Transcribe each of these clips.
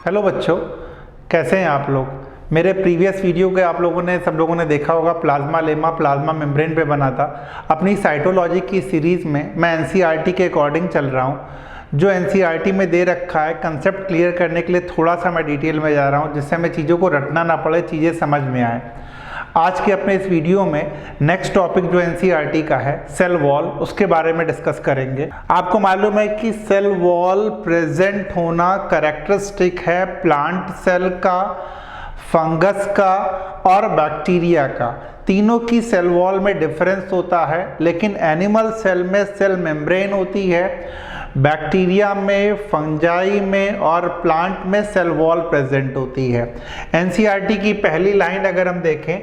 Hello बच्चों, कैसे हैं आप लोग। मेरे प्रीवियस वीडियो के आप लोगों ने सब लोगों ने देखा होगा, प्लाज्मा लेमा प्लाज्मा मेम्ब्रेन पे बना था। अपनी साइटोलॉजी की सीरीज़ में मैं एनसीईआरटी के अकॉर्डिंग चल रहा हूँ। जो एनसीईआरटी में दे रखा है कंसेप्ट क्लियर करने के लिए थोड़ा सा मैं डिटेल में जा रहा हूँ, जिससे हमें चीज़ों को रटना ना पड़े, चीज़ें समझ में आए। आज के अपने इस वीडियो में नेक्स्ट टॉपिक जो एनसीईआरटी का है सेल वॉल, उसके बारे में डिस्कस करेंगे। आपको मालूम है कि सेल वॉल प्रेजेंट होना कैरेक्टरिस्टिक है प्लांट सेल का, फंगस का और बैक्टीरिया का। तीनों की सेल वॉल में डिफरेंस होता है, लेकिन एनिमल सेल में सेल मेम्ब्रेन होती है, बैक्टीरिया में, फंजाई में और प्लांट में सेल वॉल प्रेजेंट होती है। एनसीईआरटी की पहली लाइन अगर हम देखें,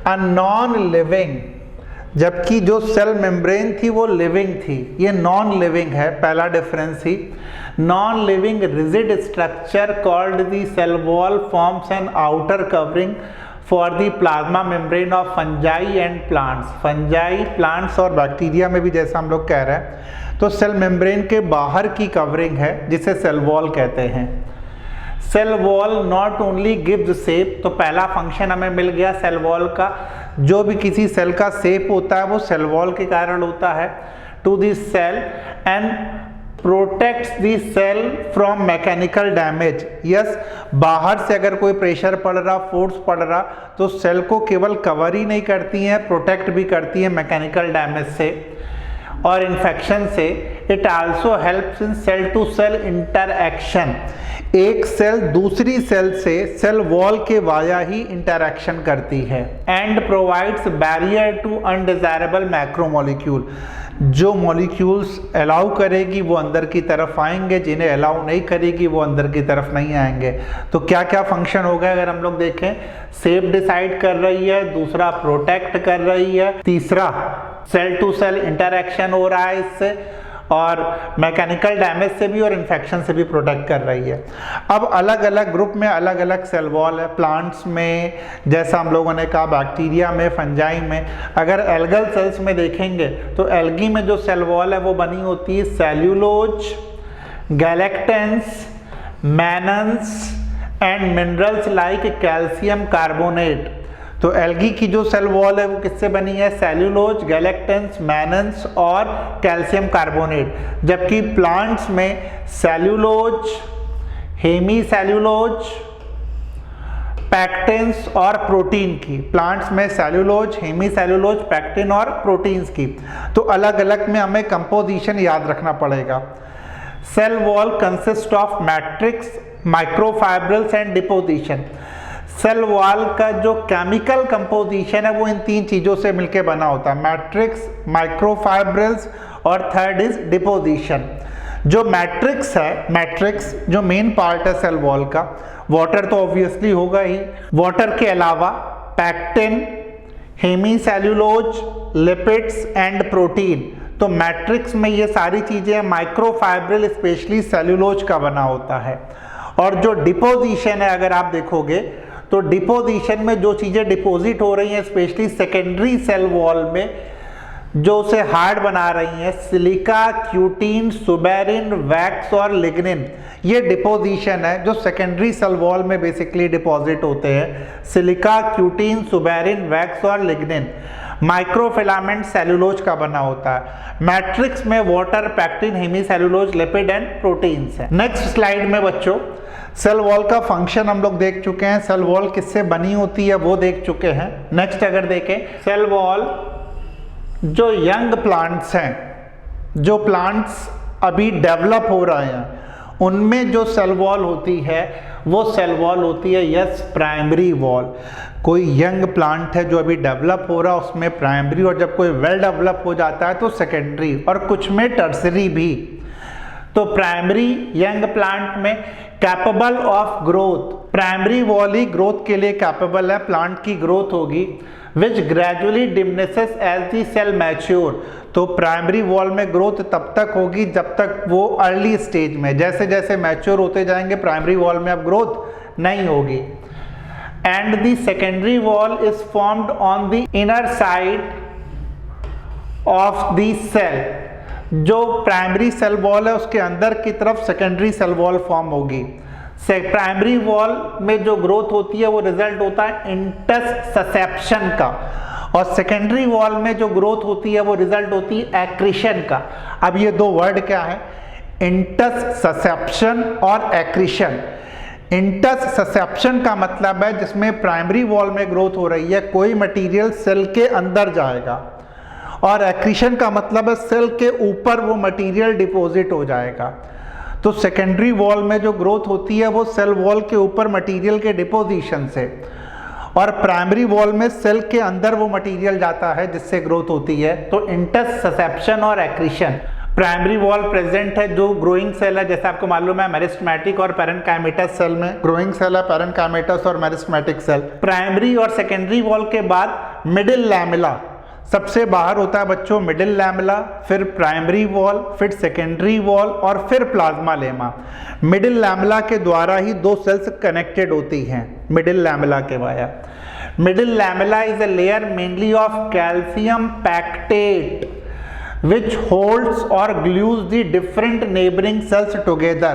अ नॉन लिविंग, जबकि जो सेल मेम्ब्रेन थी वो लिविंग थी, ये नॉन लिविंग है। पहला डिफरेंस ही non living rigid structure called the cell wall forms an outer covering for the plasma membrane of fungi and plants. Fungi, plants और बैक्टीरिया में भी जैसा हम लोग कह रहे हैं, तो सेल मेम्ब्रेन के बाहर की कवरिंग है जिसे सेल वॉल कहते हैं। Cell wall not only gives shape, तो पहला फंक्शन हमें मिल गया सेल वॉल का। जो भी किसी सेल का शेप होता है वो सेल वॉल के कारण होता है। To the cell and protects the cell from mechanical damage. Yes, बाहर से अगर कोई प्रेशर पड़ रहा, फोर्स पड़ रहा, तो सेल को केवल कवर ही नहीं करती हैं, प्रोटेक्ट भी करती है मैकेनिकल डैमेज से और इन्फेक्शन से। It also helps in cell to cell interaction. एक सेल दूसरी सेल से सेल वॉल के वाया ही इंटरएक्शन करती है। And provides barrier to undesirable macromolecule. जो मॉलिक्यूल्स अलाउ करेगी वो अंदर की तरफ आएंगे, जिन्हें अलाउ नहीं करेगी वो अंदर की तरफ नहीं आएंगे। तो क्या क्या फंक्शन हो गए अगर हम लोग देखें, शेप डिसाइड कर रही है, दूसरा प्रोटेक्ट कर रही है, तीसरा सेल टू सेल इंटरएक्शन हो रहा है इससे, और मैकेनिकल डैमेज से भी और इन्फेक्शन से भी प्रोटेक्ट कर रही है। अब अलग अलग ग्रुप में अलग अलग सेल वॉल है। प्लांट्स में जैसा हम लोगों ने कहा, बैक्टीरिया में, फंजाई में। अगर एल्गल सेल्स में देखेंगे तो एल्गी में जो सेल वॉल है वो बनी होती है cellulose, गैलेक्टेंस, mannans and minerals like calcium carbonate. तो एल्गी की जो सेल वॉल है वो किससे बनी है? सेल्यूलोज, गैलेक्टेंस, मैनन्स और कैल्शियम कार्बोनेट। जबकि प्लांट्स में सेल्यूलोज, हेमी सेल्यूलोज, पैक्टिन्स और प्रोटीन की। प्लांट्स में सेल्यूलोज, हेमी सेल्यूलोज, पैक्टिन और प्रोटीन्स की। तो अलग अलग में हमें कंपोजिशन याद रखना पड़ेगा। Cell wall consist of matrix, microfibrils and deposition. Cell wall का जो केमिकल कंपोजिशन है वो इन तीन चीजों से मिलकर बना होता है, मैट्रिक्स, माइक्रोफाइब्रिल्स और थर्ड इज डिपोजिशन। जो मैट्रिक्स है, मैट्रिक्स जो मेन पार्ट है सेल वॉल का, वाटर तो ऑब्वियसली होगा ही, वाटर के अलावा pectin, hemicellulose, lipids and protein. तो मैट्रिक्स में ये सारी चीजें, माइक्रोफाइब्रिल स्पेशली सेल्यूलोज का बना होता है। और जो डिपोजिशन है अगर आप देखोगे तो डिपोजिशन में जो चीजें डिपोजिट हो रही हैं स्पेशली सेकेंडरी सेल वॉल में, जो उसे हार्ड बना रही हैं, सिलिका, क्यूटीन, सुबेरिन, वैक्स और लिग्निन, ये डिपोजिशन है जो सेकेंडरी सेल वॉल में बेसिकली डिपॉजिट होते हैं। सिलिका, क्यूटीन, सुबेरिन, वैक्स और लिग्निन। माइक्रोफिलामेंट सेल्यूलोज का बना होता है। मैट्रिक्स में water, pectin, hemicellulose, lipid and proteins है। नेक्स्ट स्लाइड में बच्चों सेल वॉल का फंक्शन हम लोग देख चुके हैं, सेल वॉल किससे बनी होती है वो देख चुके हैं। नेक्स्ट अगर देखें, सेल वॉल जो यंग प्लांट्स हैं, जो प्लांट्स अभी डेवलप हो रहे हैं, उनमें जो सेल वॉल होती है वो सेल वॉल होती है यस प्राइमरी वॉल। कोई यंग प्लांट है जो अभी डेवलप हो रहा है उसमें प्राइमरी, और जब कोई वेल डेवलप हो जाता है तो सेकेंडरी, और कुछ में टर्सरी भी। तो प्राइमरी यंग प्लांट में capable of growth, primary wall ही ग्रोथ के लिए कैपेबल है, प्लांट की ग्रोथ होगी, which gradually diminishes as the cell mature. तो प्राइमरी वॉल में ग्रोथ तब तक होगी जब तक वो अर्ली स्टेज में, जैसे जैसे मैच्योर होते जाएंगे प्राइमरी वॉल में अब ग्रोथ नहीं होगी। And the secondary wall is formed on the inner side of the cell. जो प्राइमरी सेल वॉल है उसके अंदर की तरफ सेकेंडरी सेल वॉल फॉर्म होगी। प्राइमरी वॉल में जो ग्रोथ होती है वो रिजल्ट होता है इंटरसेप्शन का, और सेकेंडरी वॉल में जो ग्रोथ होती है वो रिजल्ट होती है एक्रीशन का। अब ये दो वर्ड क्या है, इंटरसेप्शन और एक्रीशन। इंटरसेप्शन का मतलब है जिसमें प्राइमरी वॉल में ग्रोथ हो रही है, कोई मटेरियल सेल के अंदर जाएगा, और एक्रीशन का मतलब है सेल के ऊपर वो मटेरियल डिपॉजिट हो जाएगा। तो सेकेंडरी वॉल में जो ग्रोथ होती है वो सेल वॉल के ऊपर मटेरियल के डिपोजिशन से, और प्राइमरी वॉल में सेल के अंदर वो मटेरियल जाता है जिससे ग्रोथ होती है। तो इंटरसेप्शन और एक्रीशन, प्राइमरी वॉल प्रेजेंट है जो ग्रोइंग सेल है, जैसे आपको मालूम है मेरिस्टेमेटिक और पैरेन्काइमेटस सेल में ग्रोइंग सेल है, पैरेन्काइमेटस और मेरिस्टेमेटिक सेल। प्राइमरी और सेकेंडरी वॉल के बाद मिडिल लैमेला सबसे बाहर होता है बच्चों, मिडिल लैमेला, फिर प्राइमरी वॉल, फिर सेकेंडरी वॉल और फिर प्लाज्मा लेमा। मिडिल लैमेला के द्वारा ही दो सेल्स कनेक्टेड होती हैं, मिडिल लैमेला के via. Middle lamella is a layer mainly of calcium pectate which holds or glues the different neighboring cells together।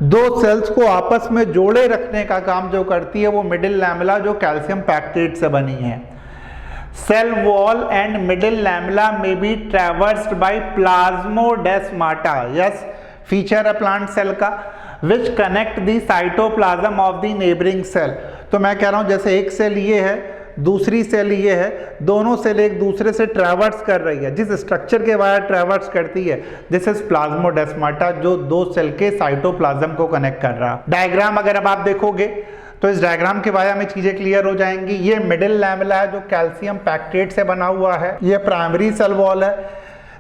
दो सेल्स को आपस में जोड़े रखने का काम जो करती है वो मिडिल लैमेला जो कैल्शियम पैक्टेट से बनी है। Cell wall and middle lamella में be traversed by plasmodesmata, yes feature है प्लांट सेल का, which connect the cytoplasm of the neighbouring cell. तो मैं कह रहा हूं जैसे एक सेल ये है, दूसरी सेल ये है, दोनों सेल एक दूसरे से ट्रैवर्स कर रही है, जिस स्ट्रक्चर के वाया ट्रैवर्स करती है दिस इज प्लाज्मोडेस्माटा, जो दो सेल के साइटोप्लाज्म को कनेक्ट कर रहा। डायग्राम अगर अब आप देखोगे तो इस डायग्राम के वाया में चीजें क्लियर हो जाएंगी। ये मिडिल लैमेला है जो कैल्शियम पैक्टेट से बना हुआ है, ये प्राइमरी सेल वॉल है।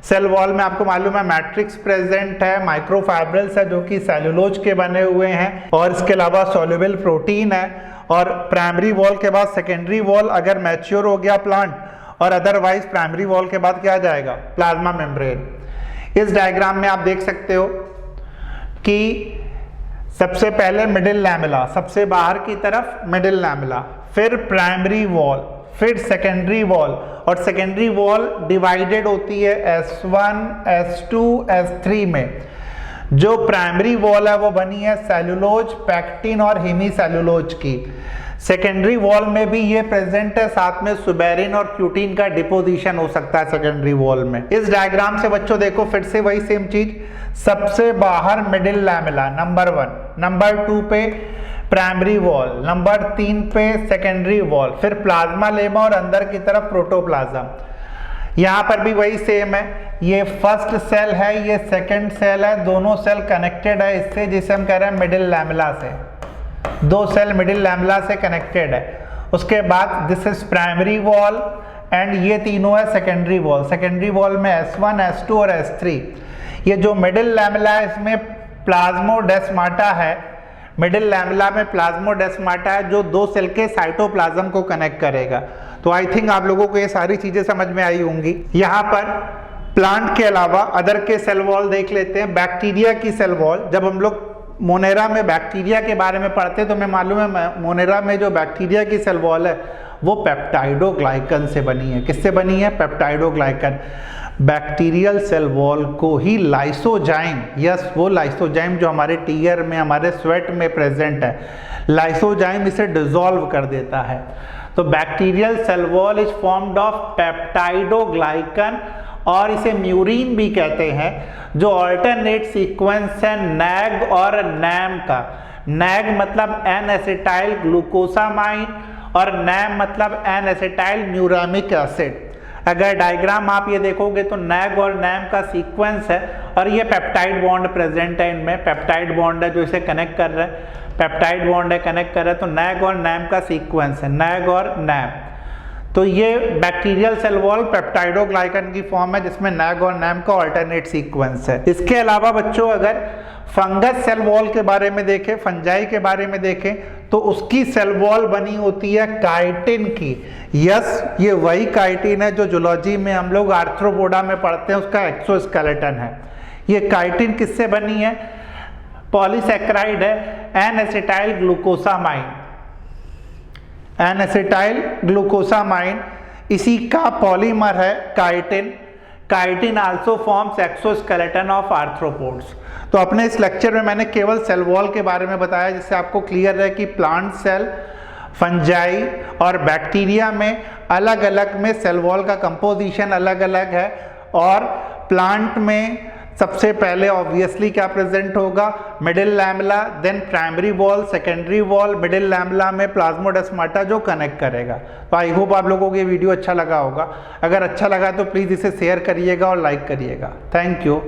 सेल वॉल में आपको मालूम है मैट्रिक्स प्रेजेंट है, माइक्रोफाइब्रिल्स है जो कि सेलुलोज के बने हुए हैं, और इसके अलावा सॉल्युबल प्रोटीन है। और प्राइमरी वॉल के बाद सेकेंडरी वॉल अगर मैच्योर हो गया प्लांट, और अदरवाइज प्राइमरी वॉल के बाद क्या आ जाएगा, प्लाज्मा मेम्ब्रेन। इस डायग्राम में आप देख सकते हो कि सबसे पहले मिडिल लैमेला, सबसे बाहर की तरफ मिडिल लैमेला, फिर प्राइमरी वॉल, फिर सेकेंडरी वॉल, और सेकेंडरी वॉल डिवाइडेड होती है S1, S2, S3 में। जो प्राइमरी वॉल है वो बनी है सेलुलोज, पैक्टिन और हेमीसेलुलोज की। सेकेंडरी वॉल में भी ये प्रेजेंट है, साथ में सुबेरिन और क्यूटिन का डिपोजिशन हो सकता है सेकेंडरी वॉल में। इस डायग्राम से बच्चों देखो फिर से वही सेम चीज, सबसे बाहर मिडिल लैमेला नंबर 1, नंबर 2 पे प्राइमरी वॉल, नंबर 3 पे सेकेंडरी वॉल, फिर प्लाज्मा लेमा और अंदर की तरफ प्रोटोप्लाज्म। यहाँ पर भी वही सेम है, ये फर्स्ट सेल है, ये सेकंड सेल है, दोनों सेल कनेक्टेड है इससे, जिसे हम कह रहे हैं मिडिल लैमेला से, दो सेल मिडिल लैमेला से कनेक्टेड है। उसके बाद this is primary wall and ये तीनों है सेकेंडरी वॉल। सेकेंडरी वॉल में S1, S2 और S3। ये जो मिडिल लैमेला है इसमें प्लाज्मोडेस्माटा है, मिडिल लैमेला में प्लाज्मोडेस्माटा है जो दो सेल के साइटोप्लाज्म को कनेक्ट करेगा। तो आई थिंक आप लोगों को ये सारी चीजें समझ में आई होंगी। यहाँ पर प्लांट के अलावा अदर के सेल वॉल देख लेते हैं। बैक्टीरिया की सेल वॉल, जब हम लोग मोनेरा में बैक्टीरिया के बारे में पढ़ते हैं तो हमें मालूम है मोनेरा में जो बैक्टीरिया की सेल वॉल है वो पेप्टाइडोग्लाइकन से बनी है। किससे बनी है, पेप्टाइडोग्लाइकन। बैक्टीरियल सेल वॉल को ही लाइसोजाइम, यस वो लाइसोजाइम जो हमारे टीयर में, हमारे स्वेट में प्रेजेंट है, लाइसोजाइम इसे डिसॉल्व कर देता है। तो bacterial cell wall is formed of peptidoglycan, और इसे म्यूरिन भी कहते हैं, जो ऑल्टरनेट सीक्वेंस है नैग और नैम का। नैग मतलब एन एसिटाइल ग्लूकोसामाइन और नैम मतलब एन एसिटाइल म्यूरामिक एसिड। अगर डायग्राम आप ये देखोगे तो नैग और नैम का सीक्वेंस है, और ये पेप्टाइड बॉन्ड प्रेजेंट है इनमें, पेप्टाइड बॉन्ड है जो इसे कनेक्ट कर रहा है, पेप्टाइड बॉन्ड है कनेक्ट कर रहा है। तो नैग और नैम का सीक्वेंस है, नैग और नैम। तो ये बैक्टीरियल सेल वॉल पेप्टाइडोग्लाइकन की फॉर्म है जिसमें नैग और नैम का अल्टरनेट सीक्वेंस है। इसके अलावा बच्चों अगर फंगस सेल वॉल के बारे में देखें, फंजाई के बारे में देखें, तो उसकी सेल वॉल बनी होती है काइटिन की। यस, ये वही काइटिन है जो जूलॉजी में हम लोग आर्थ्रोपोडा में पढ़ते हैं, उसका एक्सोस्केलेटन है। ये काइटिन किससे बनी है, पॉलीसैकेराइड है, N acetyl glucosamine, N acetyl glucosamine, इसी का पॉलीमर है chitin. Chitin also forms exoskeleton of arthropods. तो अपने इस लेक्चर में मैंने केवल सेल वॉल के बारे में बताया, जिससे आपको क्लियर है कि प्लांट सेल, फंजाई और बैक्टीरिया में अलग अलग में सेल वॉल का कंपोजिशन अलग अलग है। और प्लांट में सबसे पहले ऑब्वियसली क्या प्रेजेंट होगा, middle lamella, then primary wall, secondary wall, middle lamella में प्लाज्मोडेस्माटा जो कनेक्ट करेगा। तो आई होप आप लोगों को ये वीडियो अच्छा लगा होगा। अगर अच्छा लगा तो प्लीज़ इसे शेयर करिएगा और लाइक करिएगा। Thank you.